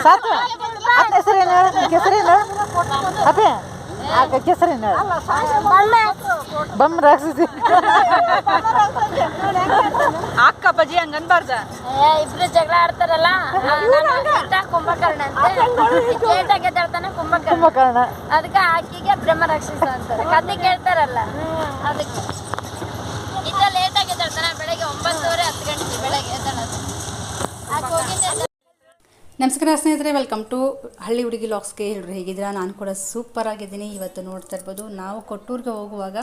ಸಾಕು ಹೆಸರೇನು ಹೆಸರೇನು ಅದೇ ಹೆಸರೇನು ಬಮ್ ರಾಕ್ಷಸಿ ಅಕ್ಕ ಬಜ್ಜಿ ಹಂಗ ಅನ್ಬಾರ್ದ. ಇಬ್ರು ಜಗಳ ಆಡ್ತಾರಲ್ಲ ಕುಂಭಕರ್ಣ ಅಂತ ಲೇಟಾಗಿ ಎದ್ದಾಡ್ತಾನೆ ಕುಂಭಕರ್ಣ. ಅದಕ್ಕೆ ಆಕಿಗೆ ಬ್ರಹ್ಮ ರಾಕ್ಷಸ ಅಂತಾರೆ. ಕತೆ ಕೇಳ್ತಾರಲ್ಲ ಅದಕ್ಕೆ. ಇದ್ದ ಲೇಟಾಗಿ ಎದ್ದಾಡ್ತಾನೆ. ಬೆಳಗ್ಗೆ 9:30 10 ಗಂಟೆ ಬೆಳಗ್ಗೆ ಎದ್ದಾಡೋದು. ಆಕೆ ಹೋಗಿದ್ದೆ. ನಮಸ್ಕಾರ ಸ್ನೇಹಿತರೆ, ವೆಲ್ಕಮ್ ಟು ಹಳ್ಳಿ ಹುಡುಗಿ ಲಾಗ್ಸ್ಗೆ. ಹೇಳ್ರಿ ಹೇಗಿದ್ದೀರಾ? ನಾನು ಕೂಡ ಸೂಪರ್ ಆಗಿದ್ದೀನಿ. ಇವತ್ತು ನೋಡ್ತಾ ಇರ್ಬೋದು, ನಾವು ಕೊಟ್ಟೂರಿಗೆ ಹೋಗುವಾಗ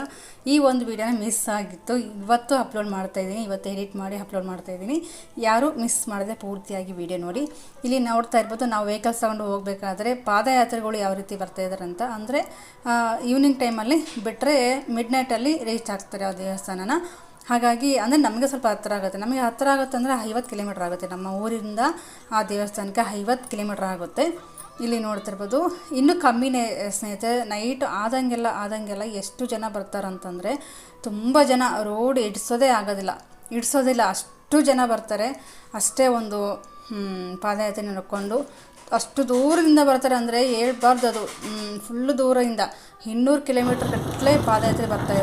ಈ ಒಂದು ವಿಡಿಯೋನ ಮಿಸ್ ಆಗಿತ್ತು. ಇವತ್ತು ಅಪ್ಲೋಡ್ ಮಾಡ್ತಾಯಿದ್ದೀನಿ. ಇವತ್ತು ಎಡಿಟ್ ಮಾಡಿ ಅಪ್ಲೋಡ್ ಮಾಡ್ತಾಯಿದ್ದೀನಿ. ಯಾರೂ ಮಿಸ್ ಮಾಡದೆ ಪೂರ್ತಿಯಾಗಿ ವಿಡಿಯೋ ನೋಡಿ. ಇಲ್ಲಿ ನೋಡ್ತಾ ಇರ್ಬೋದು, ನಾವು ವೆಹಿಕಲ್ಸ್ ತಗೊಂಡು ಹೋಗಬೇಕಾದ್ರೆ ಪಾದಯಾತ್ರೆಗಳು ಯಾವ ರೀತಿ ಬರ್ತಾಯಿದ್ದಾರೆ ಅಂತ. ಅಂದರೆ ಈವ್ನಿಂಗ್ ಟೈಮಲ್ಲಿ ಬಿಟ್ಟರೆ ಮಿಡ್ನೈಟಲ್ಲಿ ರೀಚ್ ಆಗ್ತಾರೆ ಆ ದೇವಸ್ಥಾನನ. ಹಾಗಾಗಿ ಅಂದರೆ ನಮಗೆ ಸ್ವಲ್ಪ ಹತ್ತಿರ ಆಗುತ್ತೆ. ನಮಗೆ ಹತ್ತಿರ ಆಗುತ್ತೆ ಅಂದರೆ 50 ಕಿಲೋಮೀಟ್ರ್ ಆಗುತ್ತೆ. ನಮ್ಮ ಊರಿಂದ ಆ ದೇವಸ್ಥಾನಕ್ಕೆ 50 ಕಿಲೋಮೀಟ್ರ್ ಆಗುತ್ತೆ. ಇಲ್ಲಿ ನೋಡ್ತಿರ್ಬೋದು, ಇನ್ನೂ ಕಮ್ಮಿನೇ ಸ್ನೇಹಿತರೆ. ನೈಟ್ ಆದಂಗೆಲ್ಲ ಎಷ್ಟು ಜನ ಬರ್ತಾರಂತಂದರೆ ತುಂಬ ಜನ. ರೋಡ್ ಇಡಿಸೋದೇ ಆಗೋದಿಲ್ಲ, ಅಷ್ಟು ಜನ ಬರ್ತಾರೆ. ಅಷ್ಟೇ ಒಂದು ಪಾದಯಾತ್ರೆ ನಡ್ಕೊಂಡು ಅಷ್ಟು ದೂರದಿಂದ ಬರ್ತಾರೆ. ಅಂದರೆ ಹೇಳ್ಬಾರ್ದು, ಅದು ಫುಲ್ಲು ದೂರದಿಂದ 200 ಕಿಲೋಮೀಟ್ರ್ ಗಟ್ಟಲೆ ಪಾದಯಾತ್ರೆ ಬರ್ತಾ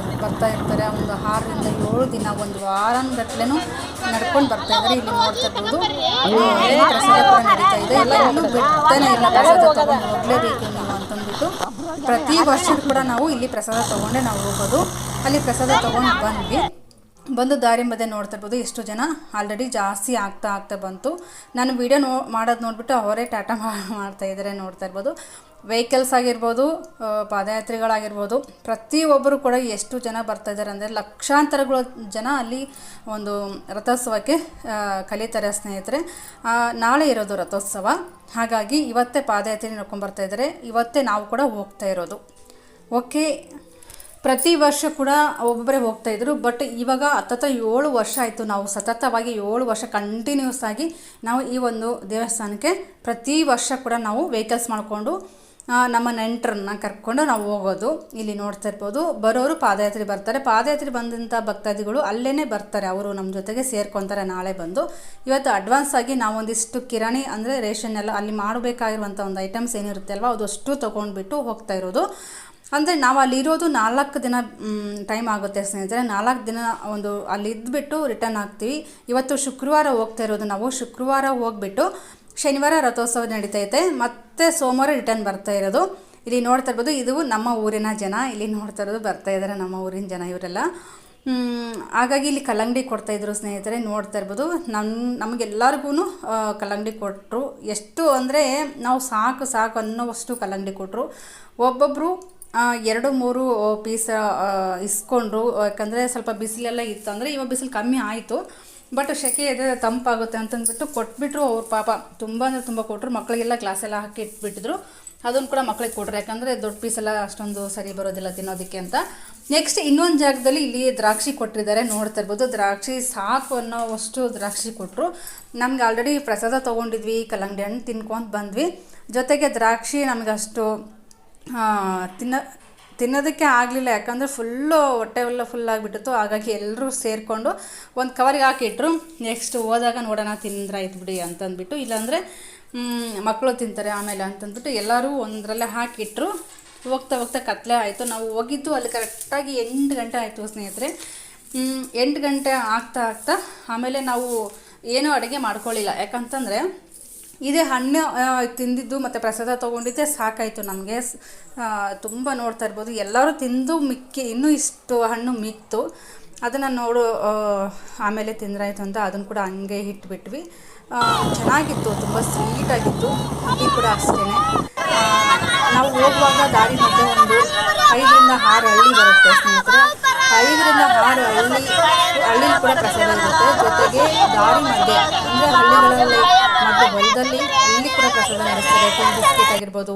ಇರ್ತಾರೆ. ಒಂದು 6 ರಿಂದ 7 ದಿನ, ಒಂದು ವಾರಗಟ್ಟಲೆನೂ ನಡ್ಕೊಂಡು ಬರ್ತಾಯಿದ್ದಾರೆ. ಇಲ್ಲಿ ನೋಡ್ತಾ ಇರ್ಬೋದು, ಪ್ರಸಾದ ಕೂಡ ನಡೀತಾ ಇದೆ. ಎಲ್ಲ ಇನ್ನೂ ಬಿಡ್ತಾನೆ ಇಲ್ಲ, ಪ್ರಸಾದ ತೊಗೊಂಡು ಹೋಗಲೇಬೇಕು ನೀವು ಅಂತಂದ್ಬಿಟ್ಟು. ಪ್ರತಿ ವರ್ಷ ಕೂಡ ನಾವು ಇಲ್ಲಿ ಪ್ರಸಾದ ತೊಗೊಂಡೆ ನಾವು ಹೋಗೋದು. ಅಲ್ಲಿ ಪ್ರಸಾದ ತೊಗೊಂಡು ಬಂದು ದಾರಿ ಮಧ್ಯೆ ನೋಡ್ತಾ ಇರ್ಬೋದು ಎಷ್ಟು ಜನ ಆಲ್ರೆಡಿ ಜಾಸ್ತಿ ಆಗ್ತಾ ಬಂತು. ನಾನು ವಿಡಿಯೋ ಮಾಡೋದು ನೋಡಿಬಿಟ್ಟು ಅವರೇ ಟಾಟಾ ಮಾಡ್ತಾಯಿದ್ದಾರೆ. ನೋಡ್ತಾ ಇರ್ಬೋದು, ವೆಹಿಕಲ್ಸ್ ಆಗಿರ್ಬೋದು, ಪಾದಯಾತ್ರಿಗಳಾಗಿರ್ಬೋದು, ಪ್ರತಿಯೊಬ್ಬರು ಕೂಡ ಎಷ್ಟು ಜನ ಬರ್ತಾಯಿದ್ದಾರೆ ಅಂದರೆ ಲಕ್ಷಾಂತರಗಳು ಜನ ಅಲ್ಲಿ ಒಂದು ರಥೋತ್ಸವಕ್ಕೆ ಕಲಿತಾರೆ ಸ್ನೇಹಿತರೆ. ನಾಳೆ ಇರೋದು ರಥೋತ್ಸವ. ಹಾಗಾಗಿ ಇವತ್ತೇ ಪಾದಯಾತ್ರೆ ನಡ್ಕೊಂಡ್ಬರ್ತಾಯಿದ್ದಾರೆ. ಇವತ್ತೇ ನಾವು ಕೂಡ ಹೋಗ್ತಾ ಇರೋದು. ಓಕೆ, ಪ್ರತಿ ವರ್ಷ ಕೂಡ ಒಬ್ಬೊಬ್ಬರೇ ಹೋಗ್ತಾಯಿದ್ರು. ಬಟ್ ಇವಾಗ 7 ವರ್ಷ ಆಯಿತು. ನಾವು ಸತತವಾಗಿ 7 ವರ್ಷ ಕಂಟಿನ್ಯೂಸ್ ಆಗಿ ನಾವು ಈ ಒಂದು ದೇವಸ್ಥಾನಕ್ಕೆ ಪ್ರತಿ ವರ್ಷ ಕೂಡ ನಾವು ವೆಹಿಕಲ್ಸ್ ಮಾಡಿಕೊಂಡು ನಮ್ಮ ನೆಂಟರನ್ನ ಕರ್ಕೊಂಡು ನಾವು ಹೋಗೋದು. ಇಲ್ಲಿ ನೋಡ್ತಾ ಇರ್ಬೋದು, ಬರೋರು ಪಾದಯಾತ್ರೆ ಬರ್ತಾರೆ. ಪಾದಯಾತ್ರೆ ಬಂದಂಥ ಭಕ್ತಾದಿಗಳು ಅಲ್ಲೇ ಬರ್ತಾರೆ. ಅವರು ನಮ್ಮ ಜೊತೆಗೆ ಸೇರ್ಕೊತಾರೆ. ನಾಳೆ ಬಂದು ಇವತ್ತು ಅಡ್ವಾನ್ಸ್ ಆಗಿ ನಾವೊಂದಿಷ್ಟು ಕಿರಾಣಿ ಅಂದರೆ ರೇಷನ್ ಎಲ್ಲ ಅಲ್ಲಿ ಮಾಡಬೇಕಾಗಿರುವಂಥ ಒಂದು ಐಟಮ್ಸ್ ಏನಿರುತ್ತೆ ಅಲ್ವ, ಅದು ಅಷ್ಟು ತೊಗೊಂಡ್ಬಿಟ್ಟು ಹೋಗ್ತಾ ಇರೋದು. ಅಂದರೆ ನಾವು ಅಲ್ಲಿರೋದು 4 ದಿನ ಟೈಮ್ ಆಗುತ್ತೆ ಸ್ನೇಹಿತರೆ. 4 ದಿನ ಒಂದು ಅಲ್ಲಿ ಇದ್ದುಬಿಟ್ಟು ರಿಟರ್ನ್ ಆಗ್ತೀವಿ. ಇವತ್ತು ಶುಕ್ರವಾರ ಹೋಗ್ತಾ ಇರೋದು ನಾವು. ಶುಕ್ರವಾರ ಹೋಗ್ಬಿಟ್ಟು ಶನಿವಾರ ರಥೋತ್ಸವ ನಡೀತೈತೆ, ಮತ್ತು ಸೋಮವಾರ ರಿಟರ್ನ್ ಬರ್ತಾ ಇರೋದು. ಇಲ್ಲಿ ನೋಡ್ತಾ ಇರ್ಬೋದು, ಇದು ನಮ್ಮ ಊರಿನ ಜನ. ಇಲ್ಲಿ ನೋಡ್ತಾ ಇರೋದು ಬರ್ತಾ ಇದ್ದಾರೆ ನಮ್ಮ ಊರಿನ ಜನ ಇವರೆಲ್ಲ. ಹಾಗಾಗಿ ಇಲ್ಲಿ ಕಲ್ಲಂಗಡಿ ಕೊಡ್ತಾಯಿದ್ರು ಸ್ನೇಹಿತರೆ. ನೋಡ್ತಾ ಇರ್ಬೋದು, ನಮಗೆಲ್ಲರಿಗೂ ಕಲ್ಲಂಗಡಿ ಕೊಟ್ಟರು. ಎಷ್ಟು ಅಂದರೆ ನಾವು ಸಾಕು ಅನ್ನೋವಷ್ಟು ಕಲ್ಲಂಗಡಿ ಕೊಟ್ಟರು. ಒಬ್ಬೊಬ್ಬರು 2-3 ಪೀಸ್ ಇಸ್ಕೊಂಡ್ರು. ಯಾಕಂದರೆ ಸ್ವಲ್ಪ ಬಿಸಿಲೆಲ್ಲ ಇತ್ತು. ಅಂದರೆ ಇವಾಗ ಬಿಸಿಲು ಕಮ್ಮಿ ಆಯಿತು, ಬಟ್ ಸೆಕೆ ಇದೆ, ತಂಪಾಗುತ್ತೆ ಅಂತಂದ್ಬಿಟ್ಟು ಕೊಟ್ಬಿಟ್ರು. ಅವ್ರ ಪಾಪ ತುಂಬ ಅಂದರೆ ತುಂಬ ಕೊಟ್ಟರು. ಮಕ್ಕಳಿಗೆಲ್ಲ ಗ್ಲಾಸೆಲ್ಲ ಹಾಕಿ ಇಟ್ಬಿಟ್ಟಿದ್ರು. ಅದನ್ನು ಕೂಡ ಮಕ್ಕಳಿಗೆ ಕೊಟ್ಟರು, ಯಾಕಂದರೆ ದೊಡ್ಡ ಪೀಸೆಲ್ಲ ಅಷ್ಟೊಂದು ಸರಿ ಬರೋದಿಲ್ಲ ತಿನ್ನೋದಕ್ಕೆ ಅಂತ. ನೆಕ್ಸ್ಟ್ ಇನ್ನೊಂದು ಜಾಗದಲ್ಲಿ ಇಲ್ಲಿ ದ್ರಾಕ್ಷಿ ಕೊಟ್ಟಿದ್ದಾರೆ. ನೋಡ್ತಾ ಇರ್ಬೋದು, ದ್ರಾಕ್ಷಿ ಸಾಕು ಅನ್ನೋವಷ್ಟು ದ್ರಾಕ್ಷಿ ಕೊಟ್ಟರು. ನಮ್ಗೆ ಆಲ್ರೆಡಿ ಪ್ರಸಾದ ತೊಗೊಂಡಿದ್ವಿ, ಕಲ್ಲಂಗಡಿ ಹಣ್ಣು ತಿನ್ಕೊಂಡು ಬಂದ್ವಿ. ಜೊತೆಗೆ ದ್ರಾಕ್ಷಿ ನಮಗೆ ಅಷ್ಟು ತಿನ್ನೋದಕ್ಕೆ ಆಗಲಿಲ್ಲ, ಯಾಕಂದರೆ ಫುಲ್ಲು ಹೊಟ್ಟೆ ಎಲ್ಲ ಫುಲ್ಲಾಗಿಬಿಟ್ಟಿತ್ತು. ಹಾಗಾಗಿ ಎಲ್ಲರೂ ಸೇರಿಕೊಂಡು ಒಂದು ಕವರಿಗೆ ಹಾಕಿಟ್ರು. ನೆಕ್ಸ್ಟ್ ಹೋದಾಗ ನೋಡೋಣ ತಿಂದ್ರಾಯ್ತು ಬಿಡಿ ಅಂತಂದ್ಬಿಟ್ಟು, ಇಲ್ಲಾಂದರೆ ಮಕ್ಕಳು ತಿಂತಾರೆ ಆಮೇಲೆ ಅಂತಂದ್ಬಿಟ್ಟು ಎಲ್ಲರೂ ಒಂದರಲ್ಲೇ ಹಾಕಿಟ್ರು. ಹೋಗ್ತಾ ಕತ್ಲೆ ಆಯಿತು. ನಾವು ಹೋಗಿದ್ದು ಅಲ್ಲಿ ಕರೆಕ್ಟಾಗಿ 8 ಗಂಟೆ ಆಯಿತು ಸ್ನೇಹಿತರೆ. 8 ಗಂಟೆ ಆಗ್ತಾ ಆಮೇಲೆ ನಾವು ಏನೂ ಅಡುಗೆ ಮಾಡ್ಕೊಳ್ಳಿಲ್ಲ. ಯಾಕಂತಂದರೆ ಇದೇ ಹಣ್ಣು ತಿಂದಿದ್ದು ಮತ್ತು ಪ್ರಸಾದ ತೊಗೊಂಡಿದ್ದೆ ಸಾಕಾಯಿತು ನಮಗೆ. ತುಂಬ ನೋಡ್ತಾ ಇರ್ಬೋದು, ಎಲ್ಲರೂ ತಿಂದು ಇನ್ನೂ ಇಷ್ಟು ಹಣ್ಣು ಮಿಕ್ತು. ಅದನ್ನು ಆಮೇಲೆ ತಿಂದ್ರಾಯ್ತು ಅಂತ ಅದನ್ನು ಕೂಡ ಹಂಗೆ ಇಟ್ಬಿಟ್ವಿ. ಚೆನ್ನಾಗಿತ್ತು, ತುಂಬ ಸ್ವೀಟಾಗಿತ್ತು. ಟೀ ಕೂಡ ಅಷ್ಟೇ. ನಾವು ಹೋಗುವಾಗ ದಾರಿ ಮಧ್ಯೆ ಒಂದು 5 ರಿಂದ 6 ಹಳ್ಳಿ ಬರುತ್ತೆ ಸ್ನೇಹಿತರೆ. 5 ರಿಂದ 6 ಹಳ್ಳಿ ಕೂಡ ಪ್ರಸಾದ ಇರುತ್ತೆ. ಜೊತೆಗೆ ದಾರಿ ಮಧ್ಯೆ ಅಂದರೆ ಹಳ್ಳಿಗಳಲ್ಲಿ ಮತ್ತು ಹೊಲದಲ್ಲಿ ಇಲ್ಲಿ ಕೂಡ ಪ್ರಸಾದ ನಡೆಸ್ತಾರೆ. ಬಿಸ್ಕೆಟ್ ಆಗಿರ್ಬೋದು,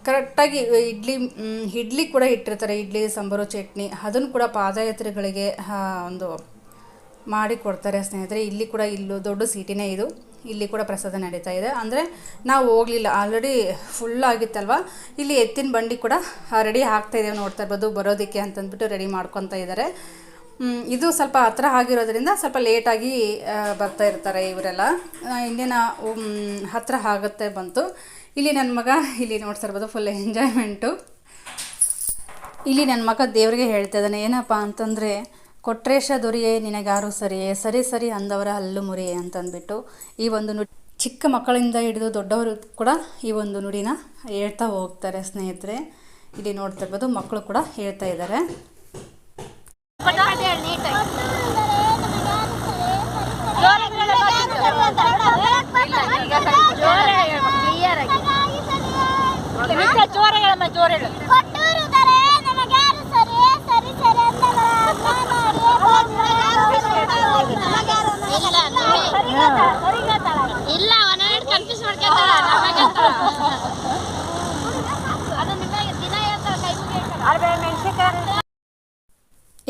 ಕರೆಕ್ಟಾಗಿ ಇಡ್ಲಿ ಕೂಡ ಇಟ್ಟಿರ್ತಾರೆ. ಇಡ್ಲಿ, ಸಾಂಬಾರು, ಚಟ್ನಿ ಅದನ್ನು ಕೂಡ ಪಾದಯಾತ್ರೆಗಳಿಗೆ ಒಂದು ಮಾಡಿ ಕೊಡ್ತಾರೆ ಸ್ನೇಹಿತರೆ. ಇಲ್ಲಿ ಕೂಡ ದೊಡ್ಡ ಸಿಟಿನೇ ಇದು. ಇಲ್ಲಿ ಕೂಡ ಪ್ರಸಾದ ನಡೀತಾ ಇದೆ. ಅಂದರೆ ನಾವು ಹೋಗಲಿಲ್ಲ, ಆಲ್ರೆಡಿ ಫುಲ್ ಆಗಿತ್ತಲ್ವ. ಇಲ್ಲಿ ಎತ್ತಿನ ಬಂಡಿ ಕೂಡ ರೆಡಿ ಆಗ್ತಾಯಿದ್ದೇವೆ, ನೋಡ್ತಾ ಇರ್ಬೋದು, ಬರೋದಕ್ಕೆ ಅಂತಂದ್ಬಿಟ್ಟು ರೆಡಿ ಮಾಡ್ಕೊತಾ ಇದ್ದಾರೆ. ಇದು ಸ್ವಲ್ಪ ಹತ್ರ ಆಗಿರೋದ್ರಿಂದ ಸ್ವಲ್ಪ ಲೇಟಾಗಿ ಬರ್ತಾ ಇರ್ತಾರೆ ಇವರೆಲ್ಲ. ಇನ್ನೇನ ಹತ್ರ ಆಗುತ್ತೆ ಬಂತು. ಇಲ್ಲಿ ನನ್ನ ಮಗ ಇಲ್ಲಿ ನೋಡ್ತಾ ಇರ್ಬೋದು ಫುಲ್ ಎಂಜಾಯ್ಮೆಂಟು. ಇಲ್ಲಿ ನನ್ನ ಮಗ ದೇವರಿಗೆ ಹೇಳ್ತಾ ಇದ್ದಾನೆ, ಏನಪ್ಪ ಅಂತಂದರೆ ಕೊಟ್ರೇಶ ದೊರೆಯೇ ನಿನಗಾರು ಸರಿಯೇ, ಸರಿ ಸರಿ ಅಂದವರ ಹಲ್ಲು ಮುರಿಯೇ ಅಂತಂದ್ಬಿಟ್ಟು ಈ ಒಂದು ನುಡಿ ಚಿಕ್ಕ ಮಕ್ಕಳಿಂದ ಹಿಡಿದು ದೊಡ್ಡವರು ಕೂಡ ಈ ಒಂದು ನುಡಿನ ಹೇಳ್ತಾ ಹೋಗ್ತಾರೆ ಸ್ನೇಹಿತರೆ. ಇಲ್ಲಿ ನೋಡ್ತಾ ಇರ್ಬೋದು ಮಕ್ಕಳು ಕೂಡ ಹೇಳ್ತಾ ಇದ್ದಾರೆ. ಇಲ್ಲ ಕನ್ಫ್ಯೂಸ್ ಮಾಡ್ಕೊತಾಳ.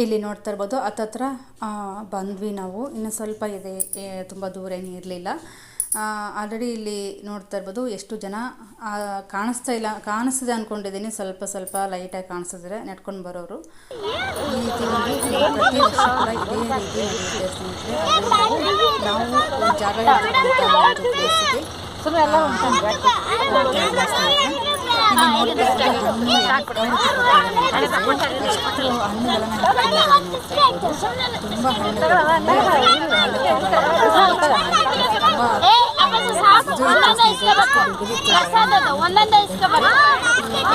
ಇಲ್ಲಿ ನೋಡ್ತಾ ಇರ್ಬೋದು ಹತ್ತತ್ರ ಬಂದ್ವಿ ನಾವು. ಇನ್ನು ಸ್ವಲ್ಪ ಇದೆ, ತುಂಬ ದೂರ ಏನೂ ಇರಲಿಲ್ಲ. ಆಲ್ರೆಡಿ ಇಲ್ಲಿ ನೋಡ್ತಾ ಇರ್ಬೋದು ಎಷ್ಟು ಜನ ಕಾಣಿಸ್ತಿದೆ ಅಂದ್ಕೊಂಡಿದ್ದೀನಿ. ಸ್ವಲ್ಪ ಲೈಟಾಗಿ ಕಾಣಿಸಿದ್ರೆ ನೆಟ್ಕೊಂಡು ಬರೋರು. ಈ ರೀತಿ ನೋಡಿ ಪ್ರತಿ ವರ್ಷ ಕೂಡ ಇದೇ ರೀತಿ ನಡೆಯುತ್ತೆ ಸ್ನೇಹಿತರೆ. ನಾವು ಜಾಗ ಒಂದು ಪ್ಲೇಸಿಗೆ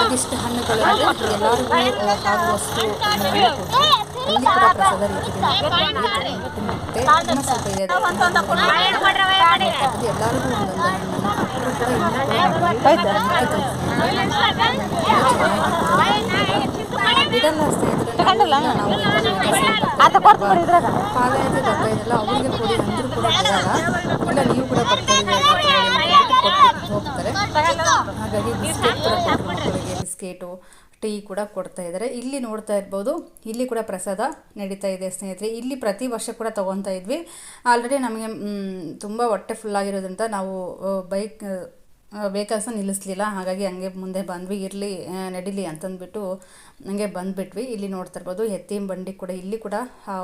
ಇದಿಷ್ಟು ಹಣ್ಣುಗಳು ಎಲ್ಲರಿಗೂ ಆಗುವಷ್ಟು ಅಲ್ಲಿ ಕೂಡ ಪ್ರಸಾದ ರೀತಿಯಲ್ಲಿ ಎಲ್ಲರಿಗೂ ಪಾದಯಾತ್ರೆ ಬರ್ತಾ ಇದೆಯಲ್ಲ ಅವ್ರಿಗೆ ಕೊಡಿ ಅಂದರೂ ಕೂಡ ಇಲ್ಲ ನೀವು ಕೂಡ ಬರ್ತಾ ಹೋಗ್ತಾರೆ. ಹಾಗಾಗಿ ಬಿಸ್ಕೆಟ್ ಕೂಡ ಮಕ್ಕಳಿಗೆ ಬಿಸ್ಕೆಟು ಟೀ ಕೂಡ ಕೊಡ್ತಾ ಇದ್ದಾರೆ. ಇಲ್ಲಿ ನೋಡ್ತಾ ಇರ್ಬೋದು ಇಲ್ಲಿ ಕೂಡ ಪ್ರಸಾದ ನಡೀತಾ ಇದೆ ಸ್ನೇಹಿತರೆ. ಇಲ್ಲಿ ಪ್ರತಿ ವರ್ಷ ಕೂಡ ತೊಗೊತಾ ಇದ್ವಿ. ಆಲ್ರೆಡಿ ನಮಗೆ ತುಂಬ ಹೊಟ್ಟೆ ಫುಲ್ಲಾಗಿರೋದ್ರಿಂದ ನಾವು ವೆಹಿಕಲ್ಸ್ನ ನಿಲ್ಲಿಸಲಿಲ್ಲ. ಹಾಗಾಗಿ ಹಂಗೆ ಮುಂದೆ ಬಂದ್ವಿ, ಇರಲಿ ನಡೀಲಿ ಅಂತಂದ್ಬಿಟ್ಟು ಹಂಗೆ ಬಂದುಬಿಟ್ವಿ. ಇಲ್ಲಿ ನೋಡ್ತಾ ಇರ್ಬೋದು ಎತ್ತಿನ ಬಂಡಿ ಕೂಡ ಇಲ್ಲಿ ಕೂಡ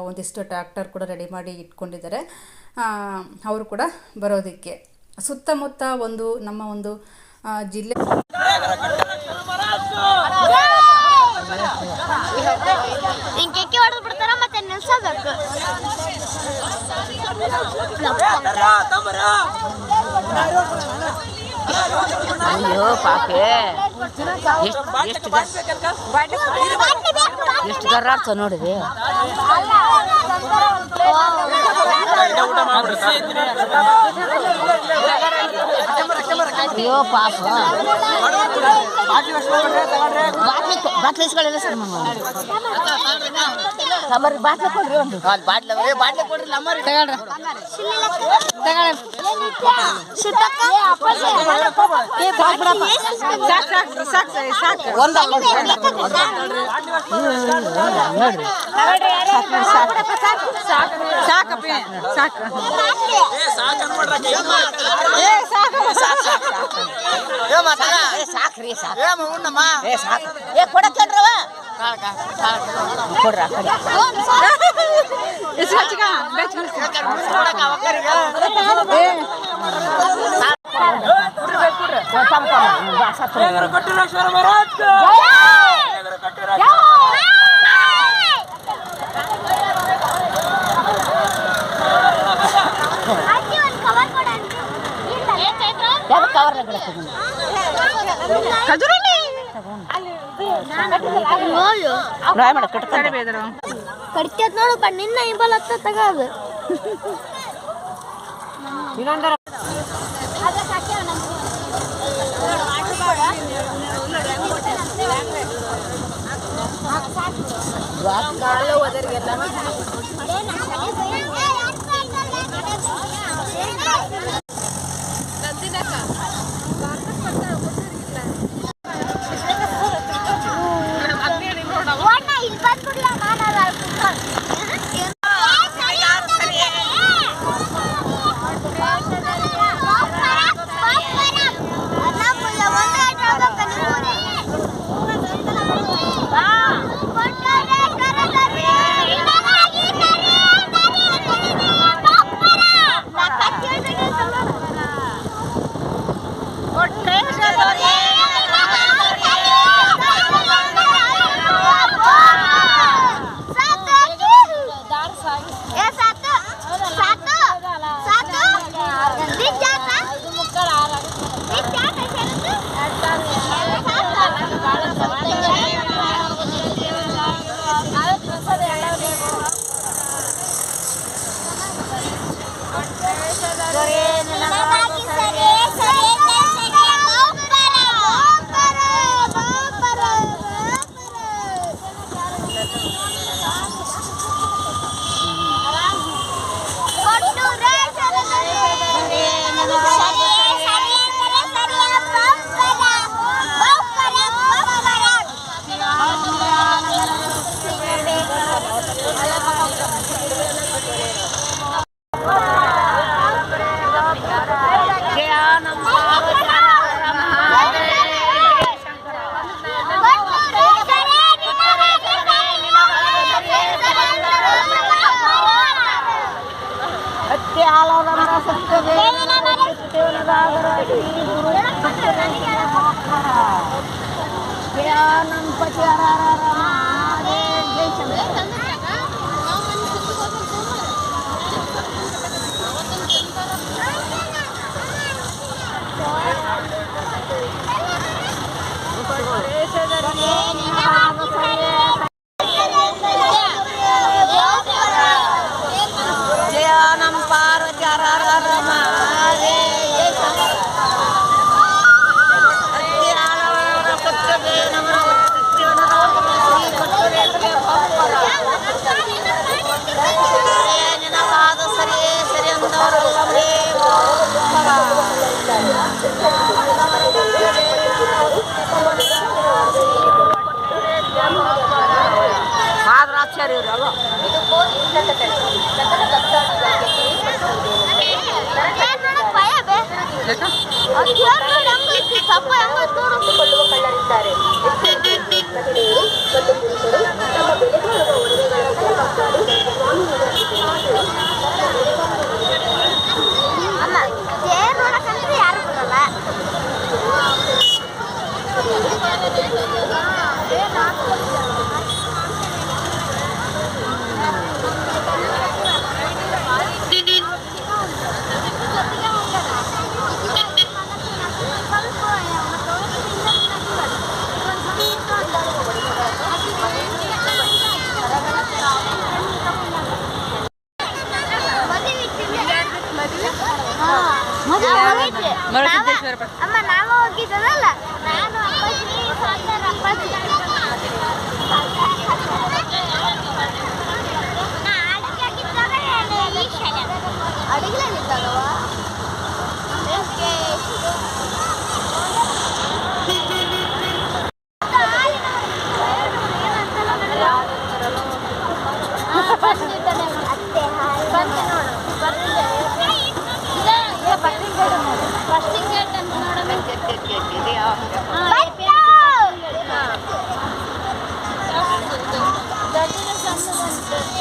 ಒಂದಿಷ್ಟು ಟ್ರ್ಯಾಕ್ಟರ್ ಕೂಡ ರೆಡಿ ಮಾಡಿ ಇಟ್ಕೊಂಡಿದ್ದಾರೆ. ಅವರು ಕೂಡ ಬರೋದಕ್ಕೆ ಸುತ್ತಮುತ್ತ ಒಂದು ನಮ್ಮ ಒಂದು ಜಿಲ್ಲೆ ಕೆಕ್ಕೆ ಹೊಡೆದು ಬಿಡ್ತಾರ ಮತ್ತೆ ನಿಲ್ಸಬೇಕು. ಅಯ್ಯೋ ಪಾಪೆ ಎಷ್ಟು ಗರ್ರಾಡ್ತ ನೋಡಿದೆ. ಅಯ್ಯೋ ಪಾಪ ಬಾಟ್ಲಿ ಇಸ್ಕೊಳ್ಳಿಲ್ಲ ಸರ್ ನಮ್ಮರಿ ಬಾಟ್ಲಿ ಕೊಡ್ರಿ, ಒಂದು ಬಾಟ್ಲಿ ಕೊಡ್ರಿ ನಮ್ಮರಿ ತಗೊಳ್ರಿ ಸಾಕ್ರಿ ಕೊಡಕ್ರವ ಕೊಡ್ರ ಕಡಿಕೆ ನೋಡು ನಿನ್ನ ಇಂಬಲ್ ಹತ್ತ ತಗೋದು. ಮರುಸಿದ್ದೇಶ್ವರ ಪಟ್ಟ ಅಮ್ಮ ನಾವು ಹೋಗಿದ್ದಲ್ಲ ನಾನು ಅಪ್ಪಾಜಿ ಸಾಗರ ಅಪ್ಪಾಜಿ ಅಡಿಗೆಲಿದ್ದಾಗವಾ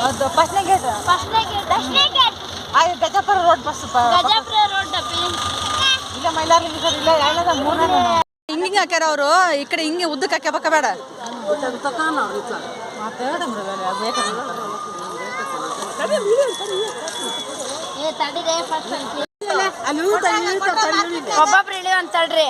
ಅದು ಫಸ್ಟ್ನೇ ಗೇಟ್ ಅದು ಗಜಾಪುರ ರೋಡ್ ಬಸ್ ಇಲ್ಲ ಮೈಲಾರ ಇಲ್ಲ ಎರಡನೇದ ಮೂರನೇ ಹಿಂಗೆ ಹಾಕ್ಯಾರ ಅವರು ಈ ಕಡೆ ಹಿಂಗೆ ಉದ್ದಕ್ಕೆ ಹಾಕ್ಯಬೇಕ ಬೇಡ ಒಬ್ಬೊಬ್ರು ಇಳಿ ಅಂತಳ್ರಿ